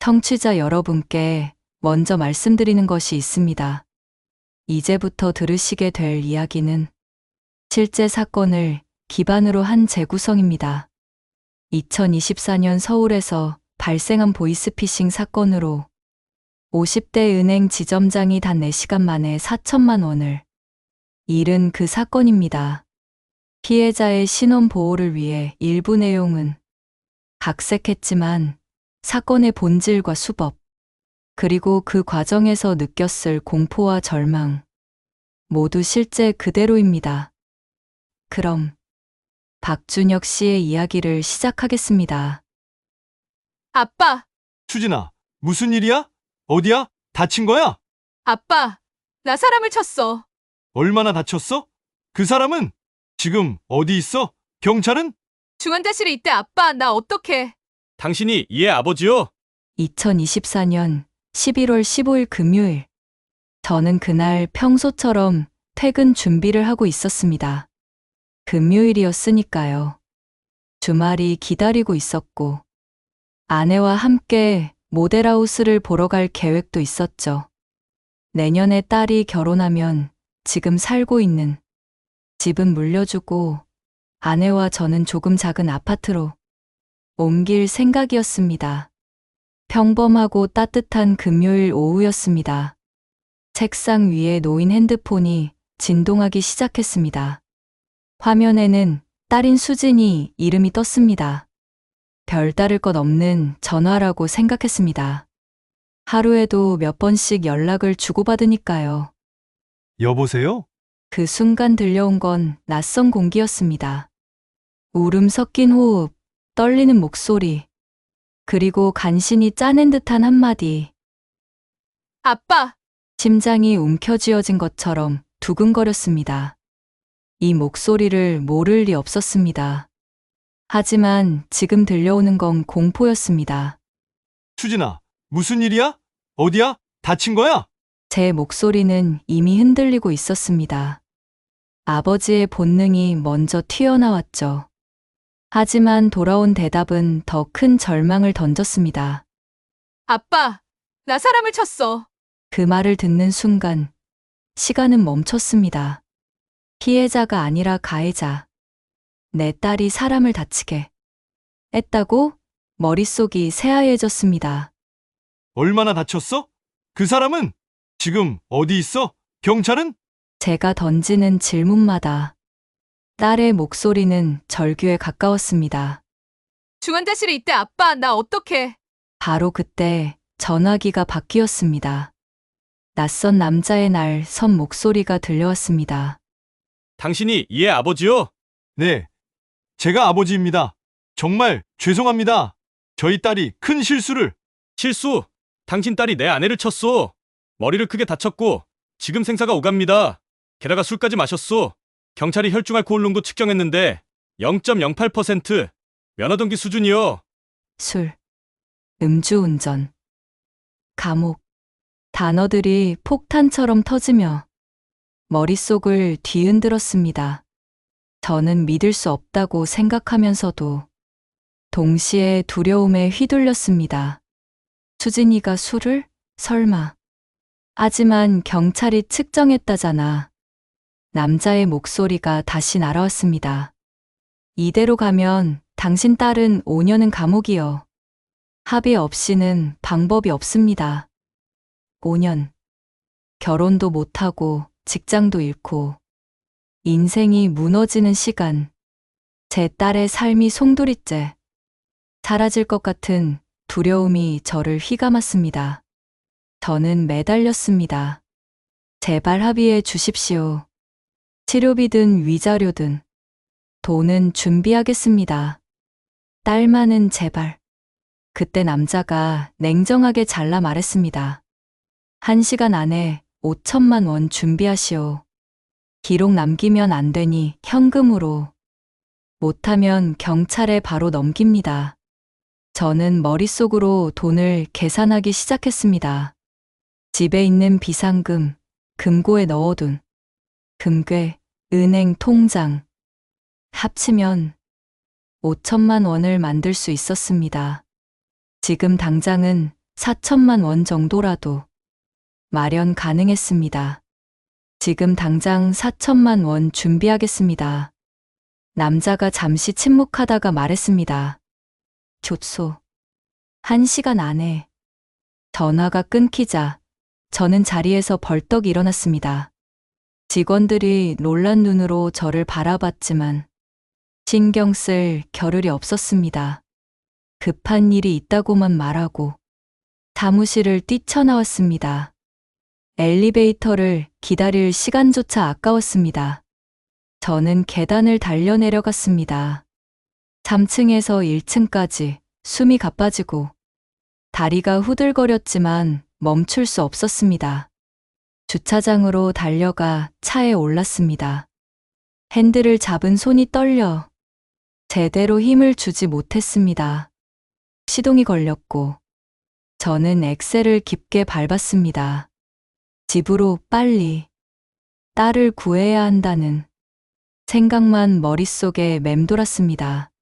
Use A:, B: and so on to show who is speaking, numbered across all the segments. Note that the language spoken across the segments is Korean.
A: 청취자 여러분께 먼저 말씀드리는 것이 있습니다. 이제부터 들으시게 될 이야기는 실제 사건을 기반으로 한 재구성입니다. 2024년 서울에서 발생한 보이스피싱 사건으로 50대 은행 지점장이 단 4시간 만에 4천만 원을 잃은 그 사건입니다. 피해자의 신원 보호를 위해 일부 내용은 각색했지만 사건의 본질과 수법, 그리고 그 과정에서 느꼈을 공포와 절망, 모두 실제 그대로입니다. 그럼 박준혁 씨의 이야기를 시작하겠습니다.
B: 아빠,
C: 수진아, 무슨 일이야? 어디야? 다친 거야?
B: 아빠, 나 사람을 쳤어.
C: 얼마나 다쳤어? 그 사람은 지금 어디 있어? 경찰은?
B: 중환자실에 있대. 아빠, 나 어떡해.
D: 당신이 얘 아버지요?
A: 2024년 11월 15일 금요일, 저는 그날 평소처럼 퇴근 준비를 하고 있었습니다. 금요일이었으니까요. 주말이 기다리고 있었고, 아내와 함께 모델하우스를 보러 갈 계획도 있었죠. 내년에 딸이 결혼하면 지금 살고 있는 집은 물려주고 아내와 저는 조금 작은 아파트로 옮길 생각이었습니다. 평범하고 따뜻한 금요일 오후였습니다. 책상 위에 놓인 핸드폰이 진동하기 시작했습니다. 화면에는 딸인 수진이 이름이 떴습니다. 별다를 것 없는 전화라고 생각했습니다. 하루에도 몇 번씩 연락을 주고받으니까요.
C: 여보세요?
A: 그 순간 들려온 건 낯선 공기였습니다. 울음 섞인 호흡, 떨리는 목소리, 그리고 간신히 짜낸 듯한 한마디.
B: 아빠,
A: 심장이 움켜쥐어진 것처럼 두근거렸습니다. 이 목소리를 모를 리 없었습니다. 하지만 지금 들려오는 건 공포였습니다.
C: 수진아, 무슨 일이야? 어디야? 다친 거야?
A: 제 목소리는 이미 흔들리고 있었습니다. 아버지의 본능이 먼저 튀어나왔죠. 하지만 돌아온 대답은 더 큰 절망을 던졌습니다.
B: 아빠, 나 사람을 쳤어.
A: 그 말을 듣는 순간 시간은 멈췄습니다. 피해자가 아니라 가해자. 내 딸이 사람을 다치게 했다고? 머릿속이 새하얘졌습니다.
C: 얼마나 다쳤어? 그 사람은 지금 어디 있어? 경찰은?
A: 제가 던지는 질문마다 딸의 목소리는 절규에 가까웠습니다.
B: 중환자실에 있대. 아빠, 나 어떡해.
A: 바로 그때 전화기가 바뀌었습니다. 낯선 남자의 날 선 목소리가 들려왔습니다.
D: 당신이 얘 아버지요?
C: 네. 제가 아버지입니다. 정말 죄송합니다. 저희 딸이 큰 실수를.
D: 실수! 당신 딸이 내 아내를 쳤소. 머리를 크게 다쳤고 지금 생사가 오갑니다. 게다가 술까지 마셨소. 경찰이 혈중 알코올 농도 측정했는데 0.08%, 면허등기 수준이요.
A: 술, 음주운전, 감옥. 단어들이 폭탄처럼 터지며 머릿속을 뒤흔들었습니다. 저는 믿을 수 없다고 생각하면서도 동시에 두려움에 휘둘렸습니다. 수진이가 술을? 설마. 하지만 경찰이 측정했다잖아. 남자의 목소리가 다시 날아왔습니다. 이대로 가면 당신 딸은 5년은 감옥이요. 합의 없이는 방법이 없습니다. 5년. 결혼도 못하고 직장도 잃고 인생이 무너지는 시간. 제 딸의 삶이 송두리째 사라질 것 같은 두려움이 저를 휘감았습니다. 저는 매달렸습니다. 제발 합의해 주십시오. 치료비든 위자료든 돈은 준비하겠습니다. 딸만은 제발. 그때 남자가 냉정하게 잘라 말했습니다. 1시간 안에 5천만 원 준비하시오. 기록 남기면 안 되니 현금으로. 못하면 경찰에 바로 넘깁니다. 저는 머릿속으로 돈을 계산하기 시작했습니다. 집에 있는 비상금, 금고에 넣어둔 금괴, 은행 통장. 합치면 5천만 원을 만들 수 있었습니다. 지금 당장은 4천만 원 정도라도 마련 가능했습니다. 지금 당장 4천만 원 준비하겠습니다. 남자가 잠시 침묵하다가 말했습니다. 교소. 1시간 안에. 전화가 끊기자 저는 자리에서 벌떡 일어났습니다. 직원들이 놀란 눈으로 저를 바라봤지만 신경 쓸 겨를이 없었습니다. 급한 일이 있다고만 말하고 사무실을 뛰쳐나왔습니다. 엘리베이터를 기다릴 시간조차 아까웠습니다. 저는 계단을 달려 내려갔습니다. 3층에서 1층까지 숨이 가빠지고 다리가 후들거렸지만 멈출 수 없었습니다. 주차장으로 달려가 차에 올랐습니다. 핸들을 잡은 손이 떨려 제대로 힘을 주지 못했습니다. 시동이 걸렸고 저는 엑셀을 깊게 밟았습니다. 집으로 빨리 딸을 구해야 한다는 생각만 머릿속에 맴돌았습니다.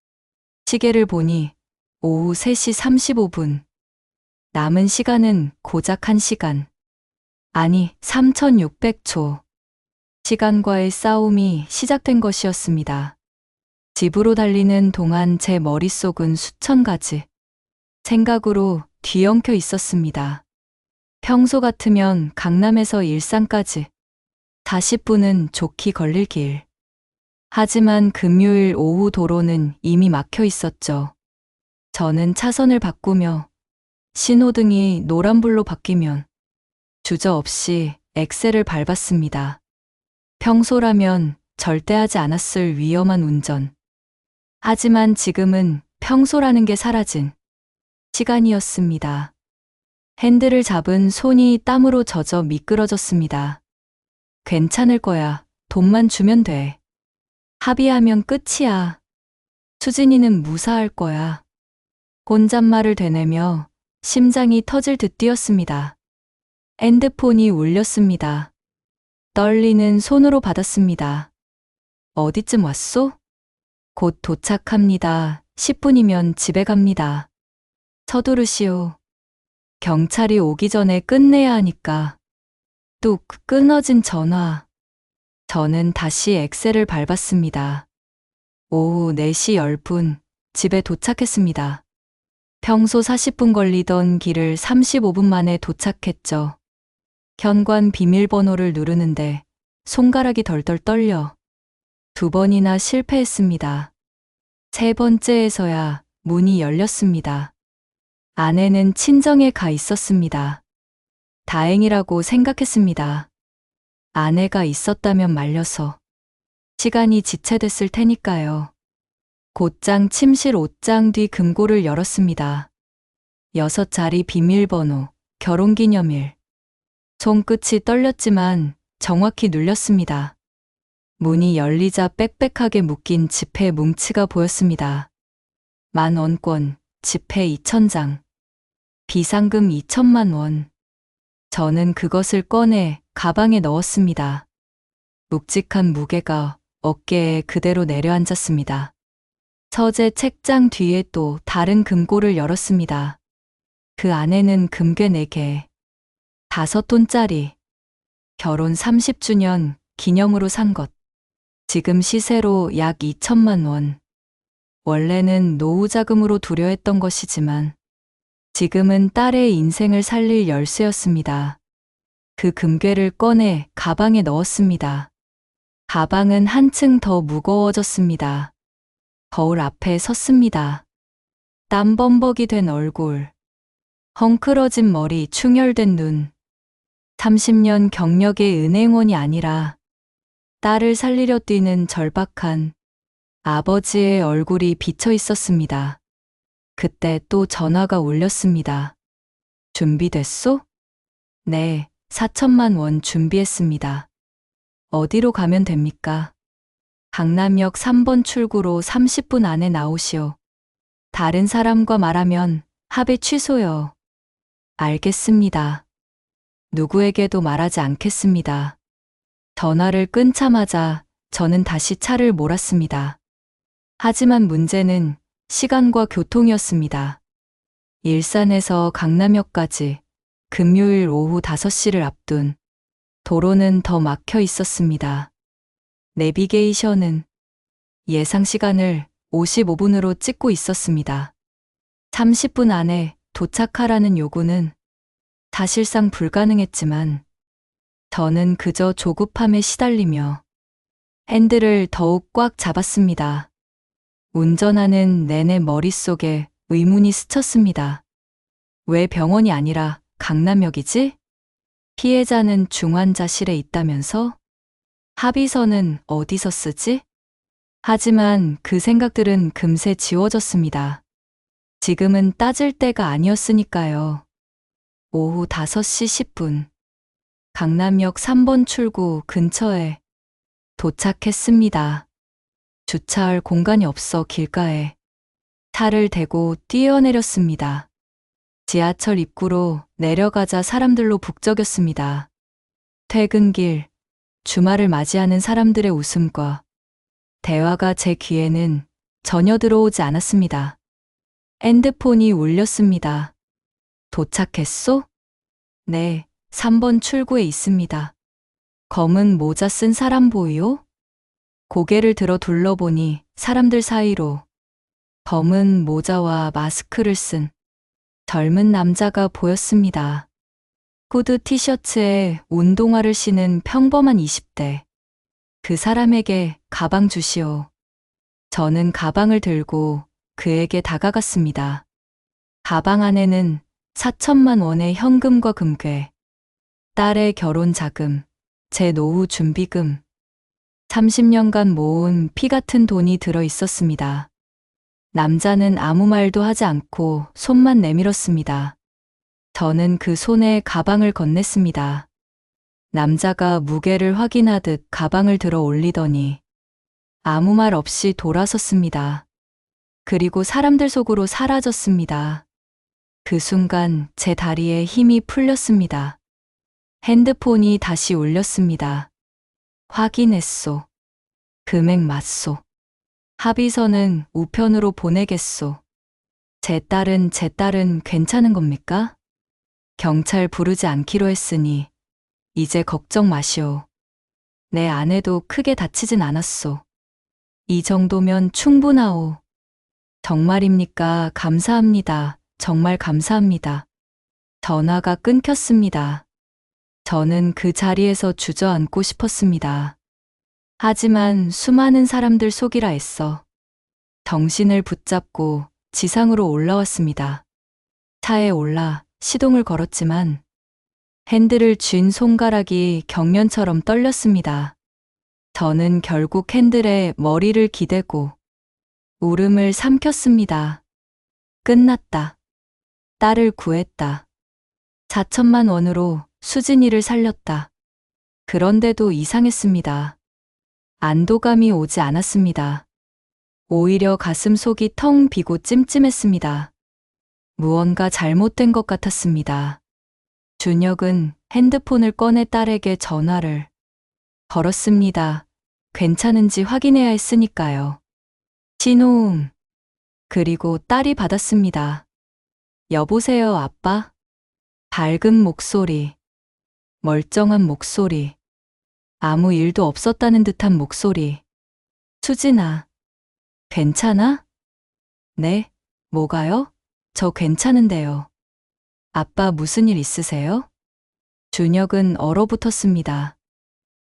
A: 시계를 보니 오후 3시 35분. 남은 시간은 고작 1시간. 아니, 3600초. 시간과의 싸움이 시작된 것이었습니다. 집으로 달리는 동안 제 머릿속은 수천 가지 생각으로 뒤엉켜 있었습니다. 평소 같으면 강남에서 일산까지 40분은 좋게 걸릴 길. 하지만 금요일 오후 도로는 이미 막혀 있었죠. 저는 차선을 바꾸며 신호등이 노란불로 바뀌면 주저없이 엑셀을 밟았습니다. 평소라면 절대 하지 않았을 위험한 운전. 하지만 지금은 평소라는 게 사라진 시간이었습니다. 핸들을 잡은 손이 땀으로 젖어 미끄러졌습니다. 괜찮을 거야. 돈만 주면 돼. 합의하면 끝이야. 수진이는 무사할 거야. 혼잣말을 되뇌며 심장이 터질 듯 뛰었습니다. 핸드폰이 울렸습니다. 떨리는 손으로 받았습니다. 어디쯤 왔소? 곧 도착합니다. 10분이면 집에 갑니다. 서두르시오. 경찰이 오기 전에 끝내야 하니까. 뚝 끊어진 전화. 저는 다시 엑셀을 밟았습니다. 오후 4시 10분 집에 도착했습니다. 평소 40분 걸리던 길을 35분 만에 도착했죠. 현관 비밀번호를 누르는데 손가락이 덜덜 떨려 2번이나 실패했습니다. 3번째에서야 문이 열렸습니다. 아내는 친정에 가 있었습니다. 다행이라고 생각했습니다. 아내가 있었다면 말려서 시간이 지체됐을 테니까요. 곧장 침실 옷장 뒤 금고를 열었습니다. 6자리 비밀번호, 결혼기념일. 손끝이 떨렸지만 정확히 눌렸습니다. 문이 열리자 빽빽하게 묶인 지폐 뭉치가 보였습니다. 10,000원권, 지폐 2,000장, 비상금 2천만 원. 저는 그것을 꺼내 가방에 넣었습니다. 묵직한 무게가 어깨에 그대로 내려앉았습니다. 서재 책장 뒤에 또 다른 금고를 열었습니다. 그 안에는 금괴 4개, 5돈짜리, 결혼 30주년 기념으로 산 것. 지금 시세로 약 2천만 원. 원래는 노후 자금으로 두려 했던 것이지만 지금은 딸의 인생을 살릴 열쇠였습니다. 그 금괴를 꺼내 가방에 넣었습니다. 가방은 한층 더 무거워졌습니다. 거울 앞에 섰습니다. 땀범벅이 된 얼굴, 헝클어진 머리, 충혈된 눈. 30년 경력의 은행원이 아니라 딸을 살리려 뛰는 절박한 아버지의 얼굴이 비쳐 있었습니다. 그때 또 전화가 울렸습니다. 준비됐소? 네, 4천만 원 준비했습니다. 어디로 가면 됩니까? 강남역 3번 출구로 30분 안에 나오시오. 다른 사람과 말하면 합의 취소요. 알겠습니다. 누구에게도 말하지 않겠습니다. 전화를 끊자마자 저는 다시 차를 몰았습니다. 하지만 문제는 시간과 교통이었습니다. 일산에서 강남역까지 금요일 오후 5시를 앞둔 도로는 더 막혀 있었습니다. 내비게이션은 예상 시간을 55분으로 찍고 있었습니다. 30분 안에 도착하라는 요구는 사실상 불가능했지만 저는 그저 조급함에 시달리며 핸들을 더욱 꽉 잡았습니다. 운전하는 내내 머릿속에 의문이 스쳤습니다. 왜 병원이 아니라 강남역이지? 피해자는 중환자실에 있다면서? 합의서는 어디서 쓰지? 하지만 그 생각들은 금세 지워졌습니다. 지금은 따질 때가 아니었으니까요. 오후 5시 10분. 강남역 3번 출구 근처에 도착했습니다. 주차할 공간이 없어 길가에 차를 대고 뛰어내렸습니다. 지하철 입구로 내려가자 사람들로 북적였습니다. 퇴근길, 주말을 맞이하는 사람들의 웃음과 대화가 제 귀에는 전혀 들어오지 않았습니다. 핸드폰이 울렸습니다. 도착했소? 네, 3번 출구에 있습니다. 검은 모자 쓴 사람 보이요? 고개를 들어 둘러보니 사람들 사이로 검은 모자와 마스크를 쓴 젊은 남자가 보였습니다. 후드 티셔츠에 운동화를 신은 평범한 20대. 그 사람에게 가방 주시오. 저는 가방을 들고 그에게 다가갔습니다. 가방 안에는 4천만 원의 현금과 금괴, 딸의 결혼 자금, 제 노후 준비금, 30년간 모은 피 같은 돈이 들어 있었습니다. 남자는 아무 말도 하지 않고 손만 내밀었습니다. 저는 그 손에 가방을 건넸습니다. 남자가 무게를 확인하듯 가방을 들어 올리더니 아무 말 없이 돌아섰습니다. 그리고 사람들 속으로 사라졌습니다. 그 순간 제 다리에 힘이 풀렸습니다. 핸드폰이 다시 울렸습니다. 확인했소. 금액 맞소. 합의서는 우편으로 보내겠소. 제 딸은 괜찮은 겁니까? 경찰 부르지 않기로 했으니 이제 걱정 마시오. 내 아내도 크게 다치진 않았소. 이 정도면 충분하오. 정말입니까? 감사합니다. 정말 감사합니다. 전화가 끊겼습니다. 저는 그 자리에서 주저앉고 싶었습니다. 하지만 수많은 사람들 속이라 애써 정신을 붙잡고 지상으로 올라왔습니다. 차에 올라 시동을 걸었지만 핸들을 쥔 손가락이 격년처럼 떨렸습니다. 저는 결국 핸들에 머리를 기대고 울음을 삼켰습니다. 끝났다. 딸을 구했다. 4천만 원으로 수진이를 살렸다. 그런데도 이상했습니다. 안도감이 오지 않았습니다. 오히려 가슴속이 텅 비고 찜찜했습니다. 무언가 잘못된 것 같았습니다. 준혁은 핸드폰을 꺼내 딸에게 전화를 걸었습니다. 괜찮은지 확인해야 했으니까요. 신호음. 그리고 딸이 받았습니다. 여보세요, 아빠? 밝은 목소리. 멀쩡한 목소리. 아무 일도 없었다는 듯한 목소리. 수진아, 괜찮아? 네, 뭐가요? 저 괜찮은데요. 아빠 무슨 일 있으세요? 준혁은 얼어붙었습니다.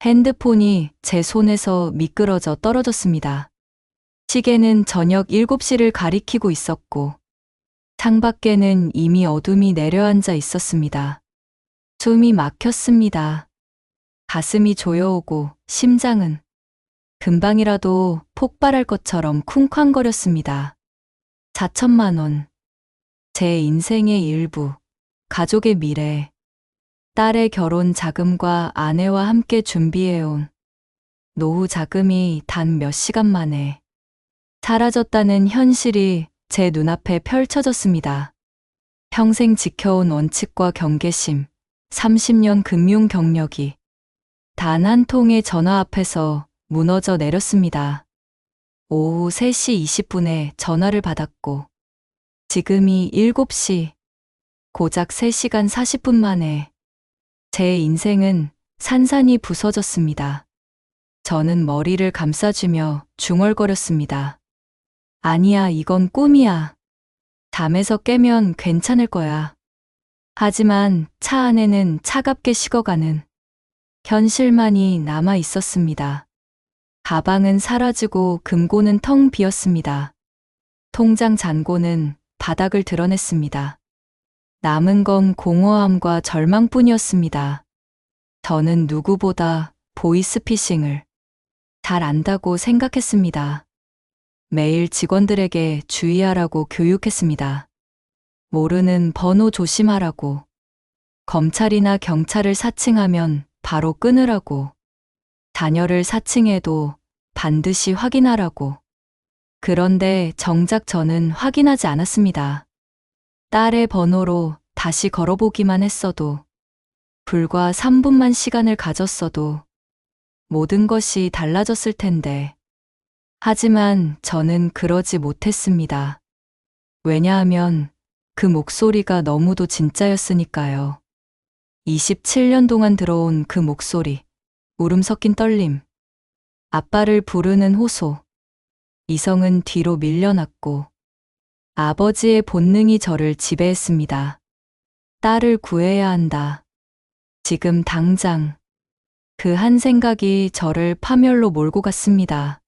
A: 핸드폰이 제 손에서 미끄러져 떨어졌습니다. 시계는 저녁 7시를 가리키고 있었고 창밖에는 이미 어둠이 내려앉아 있었습니다. 숨이 막혔습니다. 가슴이 조여오고 심장은 금방이라도 폭발할 것처럼 쿵쾅거렸습니다. 4천만 원. 제 인생의 일부, 가족의 미래, 딸의 결혼 자금과 아내와 함께 준비해온 노후 자금이 단 몇 시간 만에 사라졌다는 현실이 제 눈앞에 펼쳐졌습니다. 평생 지켜온 원칙과 경계심, 30년 금융 경력이 단 한 통의 전화 앞에서 무너져 내렸습니다. 오후 3시 20분에 전화를 받았고 지금이 7시. 고작 3시간 40분 만에 제 인생은 산산이 부서졌습니다. 저는 머리를 감싸주며 중얼거렸습니다. 아니야, 이건 꿈이야. 잠에서 깨면 괜찮을 거야. 하지만 차 안에는 차갑게 식어가는 현실만이 남아 있었습니다. 가방은 사라지고 금고는 텅 비었습니다. 통장 잔고는 바닥을 드러냈습니다. 남은 건 공허함과 절망뿐이었습니다. 저는 누구보다 보이스피싱을 잘 안다고 생각했습니다. 매일 직원들에게 주의하라고 교육했습니다. 모르는 번호 조심하라고, 검찰이나 경찰을 사칭하면 바로 끊으라고, 자녀를 사칭해도 반드시 확인하라고. 그런데 정작 저는 확인하지 않았습니다. 딸의 번호로 다시 걸어보기만 했어도, 불과 3분만 시간을 가졌어도 모든 것이 달라졌을 텐데. 하지만 저는 그러지 못했습니다. 왜냐하면 그 목소리가 너무도 진짜였으니까요. 27년 동안 들어온 그 목소리, 울음 섞인 떨림, 아빠를 부르는 호소. 이성은 뒤로 밀려났고 아버지의 본능이 저를 지배했습니다. 딸을 구해야 한다. 지금 당장. 그 한 생각이 저를 파멸로 몰고 갔습니다.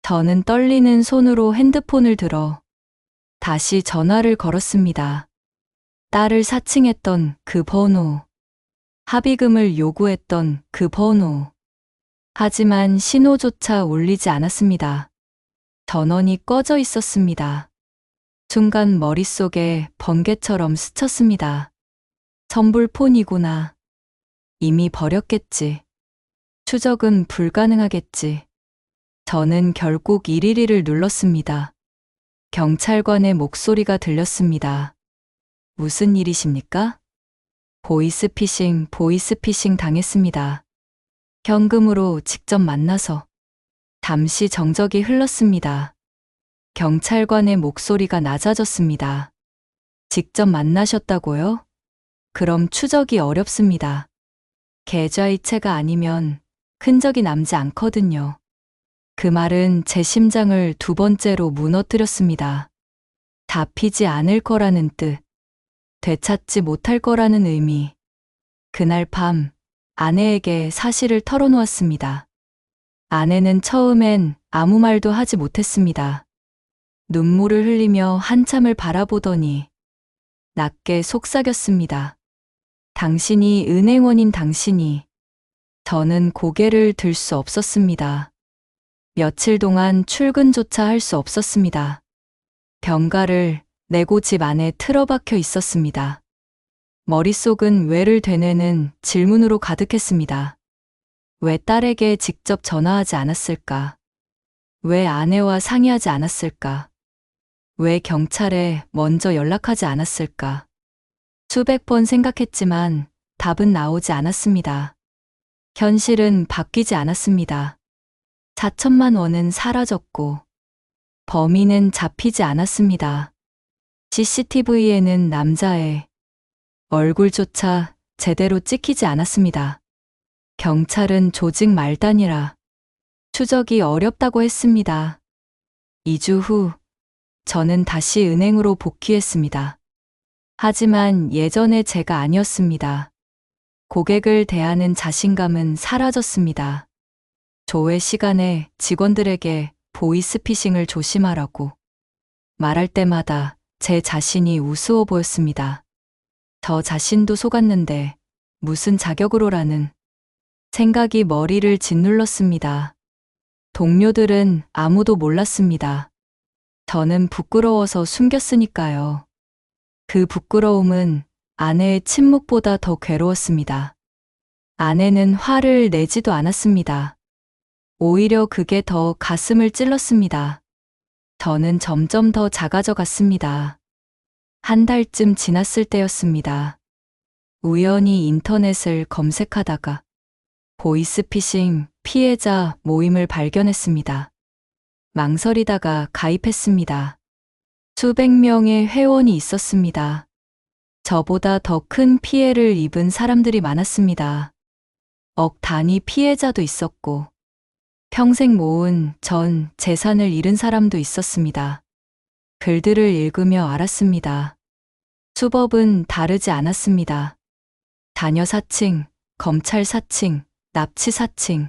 A: 저는 떨리는 손으로 핸드폰을 들어 다시 전화를 걸었습니다. 딸을 사칭했던 그 번호, 합의금을 요구했던 그 번호. 하지만 신호조차 울리지 않았습니다. 전원이 꺼져 있었습니다. 순간 머릿속에 번개처럼 스쳤습니다. 선불폰이구나. 이미 버렸겠지. 추적은 불가능하겠지. 저는 결국 112를 눌렀습니다. 경찰관의 목소리가 들렸습니다. 무슨 일이십니까? 보이스피싱 당했습니다. 현금으로 직접 만나서. 잠시 정적이 흘렀습니다. 경찰관의 목소리가 낮아졌습니다. 직접 만나셨다고요? 그럼 추적이 어렵습니다. 계좌이체가 아니면 흔적이 남지 않거든요. 그 말은 제 심장을 2번째로 무너뜨렸습니다. 잡히지 않을 거라는 뜻, 되찾지 못할 거라는 의미. 그날 밤 아내에게 사실을 털어놓았습니다. 아내는 처음엔 아무 말도 하지 못했습니다. 눈물을 흘리며 한참을 바라보더니 낮게 속삭였습니다. 당신이 은행원인 당신이. 저는 고개를 들 수 없었습니다. 며칠 동안 출근조차 할 수 없었습니다. 병가를 내고 집 안에 틀어박혀 있었습니다. 머릿속은 왜를 되뇌는 질문으로 가득했습니다. 왜 딸에게 직접 전화하지 않았을까? 왜 아내와 상의하지 않았을까? 왜 경찰에 먼저 연락하지 않았을까? 수백 번 생각했지만 답은 나오지 않았습니다. 현실은 바뀌지 않았습니다. 4천만 원은 사라졌고 범인은 잡히지 않았습니다. CCTV에는 남자의 얼굴조차 제대로 찍히지 않았습니다. 경찰은 조직 말단이라 추적이 어렵다고 했습니다. 2주 후 저는 다시 은행으로 복귀했습니다. 하지만 예전의 제가 아니었습니다. 고객을 대하는 자신감은 사라졌습니다. 조회 시간에 직원들에게 보이스피싱을 조심하라고 말할 때마다 제 자신이 우스워 보였습니다. 저 자신도 속았는데 무슨 자격으로라는 생각이 머리를 짓눌렀습니다. 동료들은 아무도 몰랐습니다. 저는 부끄러워서 숨겼으니까요. 그 부끄러움은 아내의 침묵보다 더 괴로웠습니다. 아내는 화를 내지도 않았습니다. 오히려 그게 더 가슴을 찔렀습니다. 저는 점점 더 작아져 갔습니다. 한 달쯤 지났을 때였습니다. 우연히 인터넷을 검색하다가 보이스피싱 피해자 모임을 발견했습니다. 망설이다가 가입했습니다. 수백 명의 회원이 있었습니다. 저보다 더 큰 피해를 입은 사람들이 많았습니다. 억 단위 피해자도 있었고, 평생 모은 전 재산을 잃은 사람도 있었습니다. 글들을 읽으며 알았습니다. 수법은 다르지 않았습니다. 자녀 사칭, 검찰 사칭, 납치 사칭.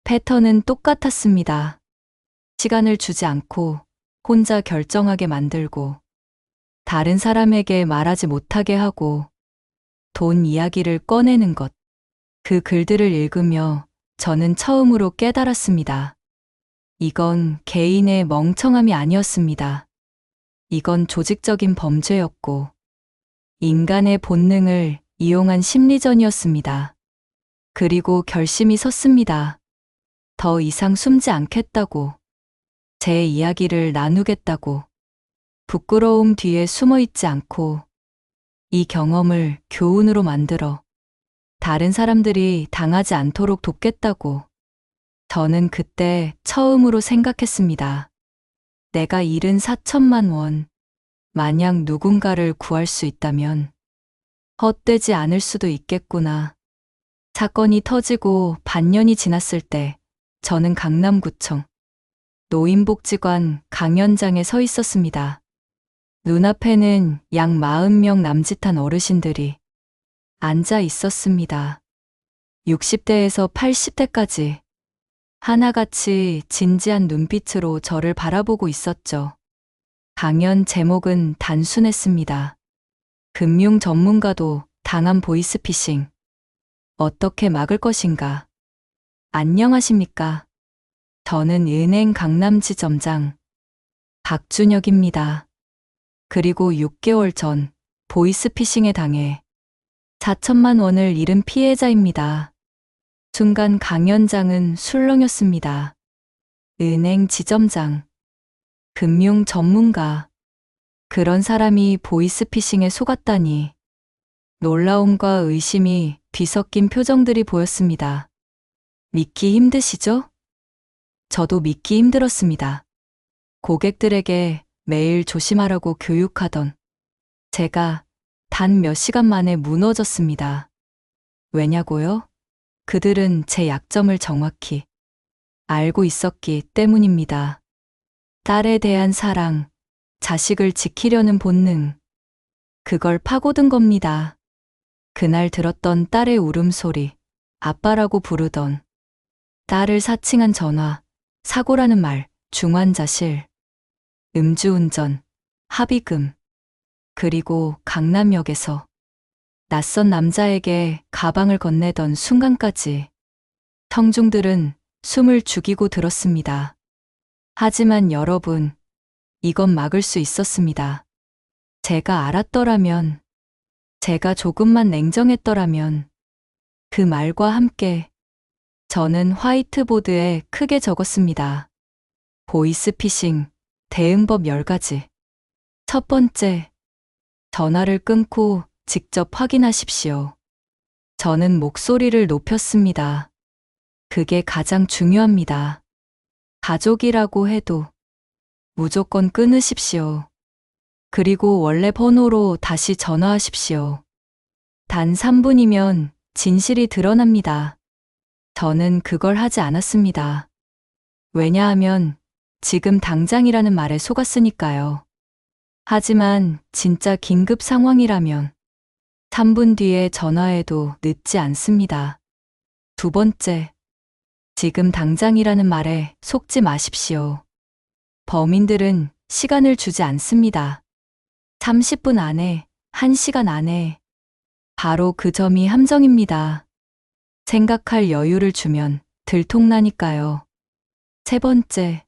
A: 패턴은 똑같았습니다. 시간을 주지 않고 혼자 결정하게 만들고, 다른 사람에게 말하지 못하게 하고, 돈 이야기를 꺼내는 것. 그 글들을 읽으며 저는 처음으로 깨달았습니다. 이건 개인의 멍청함이 아니었습니다. 이건 조직적인 범죄였고, 인간의 본능을 이용한 심리전이었습니다. 그리고 결심이 섰습니다. 더 이상 숨지 않겠다고, 제 이야기를 나누겠다고, 부끄러움 뒤에 숨어 있지 않고, 이 경험을 교훈으로 만들어 다른 사람들이 당하지 않도록 돕겠다고. 저는 그때 처음으로 생각했습니다. 내가 잃은 4천만 원, 만약 누군가를 구할 수 있다면 헛되지 않을 수도 있겠구나. 사건이 터지고 반년이 지났을 때 저는 강남구청 노인복지관 강연장에 서 있었습니다. 눈앞에는 약 40명 남짓한 어르신들이 앉아 있었습니다. 60대에서 80대까지 하나같이 진지한 눈빛으로 저를 바라보고 있었죠. 강연 제목은 단순했습니다. 금융 전문가도 당한 보이스피싱. 어떻게 막을 것인가? 안녕하십니까? 저는 은행 강남지점장 박준혁입니다. 그리고 6개월 전 보이스피싱에 당해 4천만 원을 잃은 피해자입니다. 순간 강연장은 술렁였습니다. 은행 지점장, 금융 전문가, 그런 사람이 보이스피싱에 속았다니. 놀라움과 의심이 뒤섞인 표정들이 보였습니다. 믿기 힘드시죠? 저도 믿기 힘들었습니다. 고객들에게 매일 조심하라고 교육하던 제가 단 몇 시간 만에 무너졌습니다. 왜냐고요? 그들은 제 약점을 정확히 알고 있었기 때문입니다. 딸에 대한 사랑, 자식을 지키려는 본능, 그걸 파고든 겁니다. 그날 들었던 딸의 울음소리, 아빠라고 부르던, 딸을 사칭한 전화, 사고라는 말, 중환자실, 음주운전, 합의금, 그리고 강남역에서 낯선 남자에게 가방을 건네던 순간까지 청중들은 숨을 죽이고 들었습니다. 하지만 여러분, 이건 막을 수 있었습니다. 제가 알았더라면, 제가 조금만 냉정했더라면, 그 말과 함께 저는 화이트보드에 크게 적었습니다. 보이스피싱, 대응법 10가지. 첫 번째, 전화를 끊고 직접 확인하십시오. 저는 목소리를 높였습니다. 그게 가장 중요합니다. 가족이라고 해도 무조건 끊으십시오. 그리고 원래 번호로 다시 전화하십시오. 단 3분이면 진실이 드러납니다. 저는 그걸 하지 않았습니다. 왜냐하면 지금 당장이라는 말에 속았으니까요. 하지만 진짜 긴급 상황이라면 3분 뒤에 전화해도 늦지 않습니다. 두 번째, 지금 당장이라는 말에 속지 마십시오. 범인들은 시간을 주지 않습니다. 30분 안에, 1시간 안에. 바로 그 점이 함정입니다. 생각할 여유를 주면 들통나니까요. 세 번째,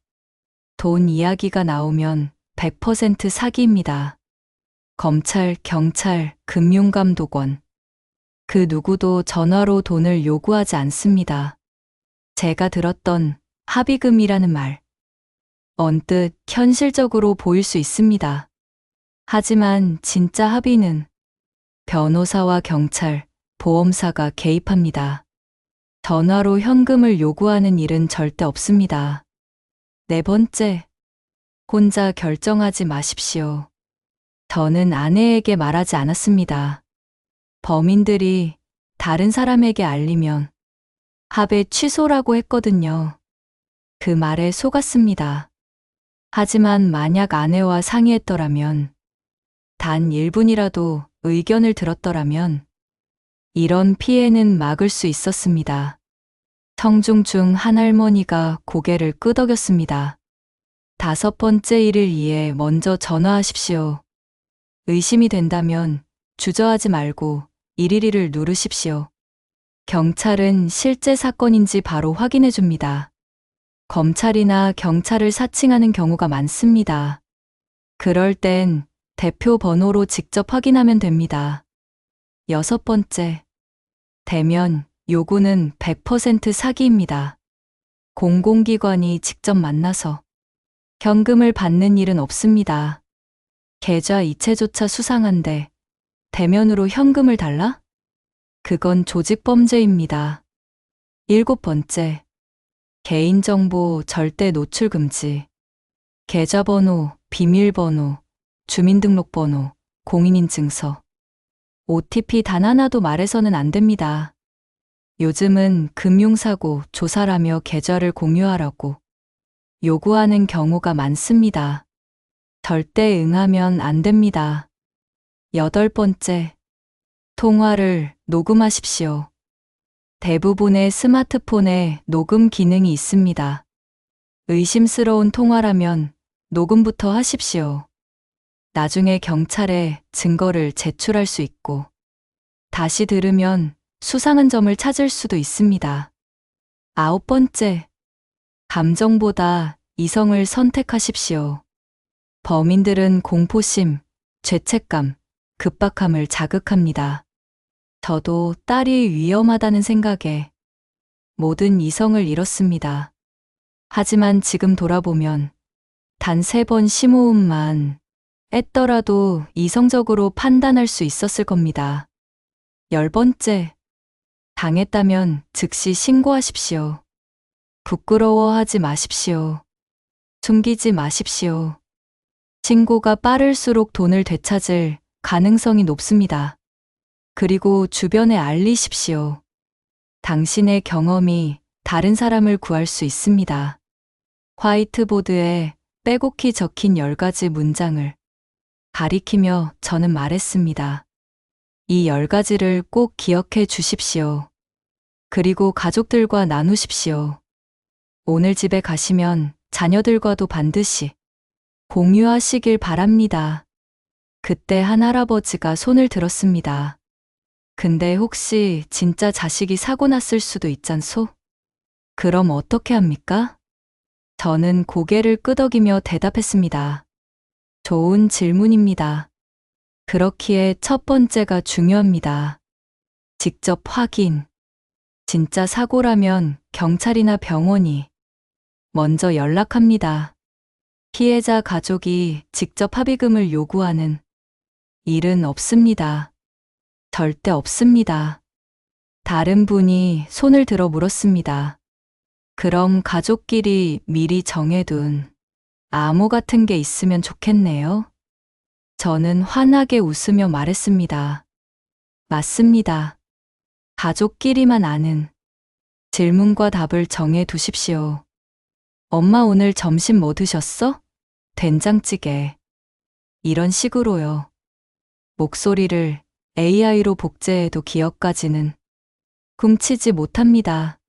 A: 돈 이야기가 나오면 100% 사기입니다. 검찰, 경찰, 금융감독원. 그 누구도 전화로 돈을 요구하지 않습니다. 제가 들었던 합의금이라는 말. 언뜻 현실적으로 보일 수 있습니다. 하지만 진짜 합의는 변호사와 경찰, 보험사가 개입합니다. 전화로 현금을 요구하는 일은 절대 없습니다. 네 번째, 혼자 결정하지 마십시오. 저는 아내에게 말하지 않았습니다. 범인들이 다른 사람에게 알리면 합의 취소라고 했거든요. 그 말에 속았습니다. 하지만 만약 아내와 상의했더라면, 단 1분이라도 의견을 들었더라면, 이런 피해는 막을 수 있었습니다. 성중 중 한 할머니가 고개를 끄덕였습니다. 5번째 일을 위해 먼저 전화하십시오. 의심이 된다면 주저하지 말고 112를 누르십시오. 경찰은 실제 사건인지 바로 확인해 줍니다. 검찰이나 경찰을 사칭하는 경우가 많습니다. 그럴 땐 대표 번호로 직접 확인하면 됩니다. 6번째, 대면 요구는 100% 사기입니다. 공공기관이 직접 만나서 현금을 받는 일은 없습니다. 계좌 이체조차 수상한데 대면으로 현금을 달라? 그건 조직범죄입니다. 7번째, 개인정보 절대 노출 금지. 계좌번호, 비밀번호, 주민등록번호, 공인인증서, OTP 단 하나도 말해서는 안 됩니다. 요즘은 금융사고 조사라며 계좌를 공유하라고 요구하는 경우가 많습니다. 절대 응하면 안 됩니다. 8번째, 통화를 녹음하십시오. 대부분의 스마트폰에 녹음 기능이 있습니다. 의심스러운 통화라면 녹음부터 하십시오. 나중에 경찰에 증거를 제출할 수 있고, 다시 들으면 수상한 점을 찾을 수도 있습니다. 9번째, 감정보다 이성을 선택하십시오. 범인들은 공포심, 죄책감, 급박함을 자극합니다. 저도 딸이 위험하다는 생각에 모든 이성을 잃었습니다. 하지만 지금 돌아보면 단 3번 심호흡만 했더라도 이성적으로 판단할 수 있었을 겁니다. 10번째, 당했다면 즉시 신고하십시오. 부끄러워하지 마십시오. 숨기지 마십시오. 신고가 빠를수록 돈을 되찾을 가능성이 높습니다. 그리고 주변에 알리십시오. 당신의 경험이 다른 사람을 구할 수 있습니다. 화이트보드에 빼곡히 적힌 10가지 문장을 가리키며 저는 말했습니다. 이 10가지를 꼭 기억해 주십시오. 그리고 가족들과 나누십시오. 오늘 집에 가시면 자녀들과도 반드시 공유하시길 바랍니다. 그때 한 할아버지가 손을 들었습니다. 근데 혹시 진짜 자식이 사고 났을 수도 있잖소? 그럼 어떻게 합니까? 저는 고개를 끄덕이며 대답했습니다. 좋은 질문입니다. 그렇기에 첫 번째가 중요합니다. 직접 확인. 진짜 사고라면 경찰이나 병원이 먼저 연락합니다. 피해자 가족이 직접 합의금을 요구하는 일은 없습니다. 절대 없습니다. 다른 분이 손을 들어 물었습니다. 그럼 가족끼리 미리 정해둔 암호 같은 게 있으면 좋겠네요. 저는 환하게 웃으며 말했습니다. 맞습니다. 가족끼리만 아는 질문과 답을 정해 두십시오. 엄마 오늘 점심 뭐 드셨어? 된장찌개. 이런 식으로요. 목소리를 AI로 복제해도 기억까지는 훔치지 못합니다.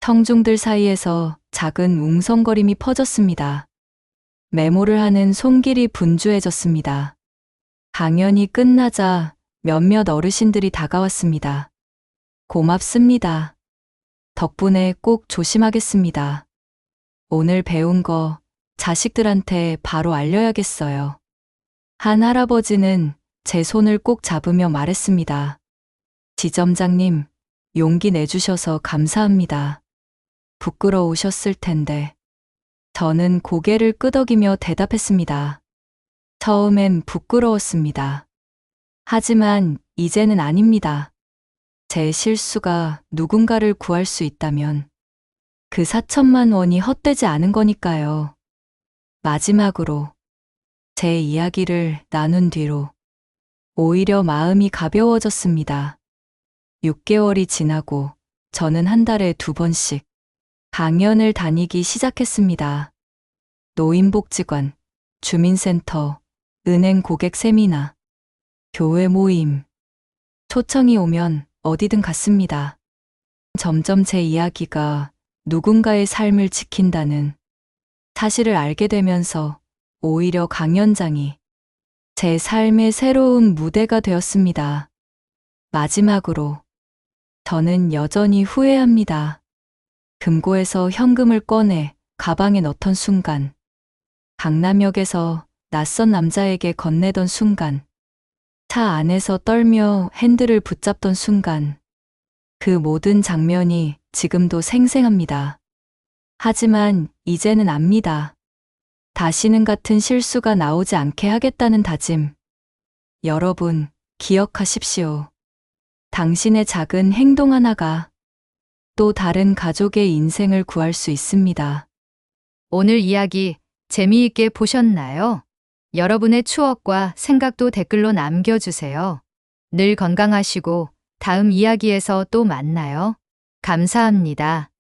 A: 청중들 사이에서 작은 웅성거림이 퍼졌습니다. 메모를 하는 손길이 분주해졌습니다. 강연이 끝나자 몇몇 어르신들이 다가왔습니다. 고맙습니다. 덕분에 꼭 조심하겠습니다. 오늘 배운 거 자식들한테 바로 알려야겠어요. 한 할아버지는 제 손을 꼭 잡으며 말했습니다. 지점장님, 용기 내주셔서 감사합니다. 부끄러우셨을 텐데. 저는 고개를 끄덕이며 대답했습니다. 처음엔 부끄러웠습니다. 하지만 이제는 아닙니다. 제 실수가 누군가를 구할 수 있다면 그 4천만 원이 헛되지 않은 거니까요. 마지막으로 제 이야기를 나눈 뒤로 오히려 마음이 가벼워졌습니다. 6개월이 지나고 저는 한 달에 2번씩 강연을 다니기 시작했습니다. 노인복지관, 주민센터, 은행 고객 세미나, 교회 모임. 초청이 오면 어디든 갔습니다. 점점 제 이야기가 누군가의 삶을 지킨다는 사실을 알게 되면서 오히려 강연장이 제 삶의 새로운 무대가 되었습니다. 마지막으로 저는 여전히 후회합니다. 금고에서 현금을 꺼내 가방에 넣던 순간, 강남역에서 낯선 남자에게 건네던 순간, 차 안에서 떨며 핸들을 붙잡던 순간, 그 모든 장면이 지금도 생생합니다. 하지만 이제는 압니다. 다시는 같은 실수가 나오지 않게 하겠다는 다짐. 여러분, 기억하십시오. 당신의 작은 행동 하나가 또 다른 가족의 인생을 구할 수 있습니다.
E: 오늘 이야기 재미있게 보셨나요? 여러분의 추억과 생각도 댓글로 남겨주세요. 늘 건강하시고 다음 이야기에서 또 만나요. 감사합니다.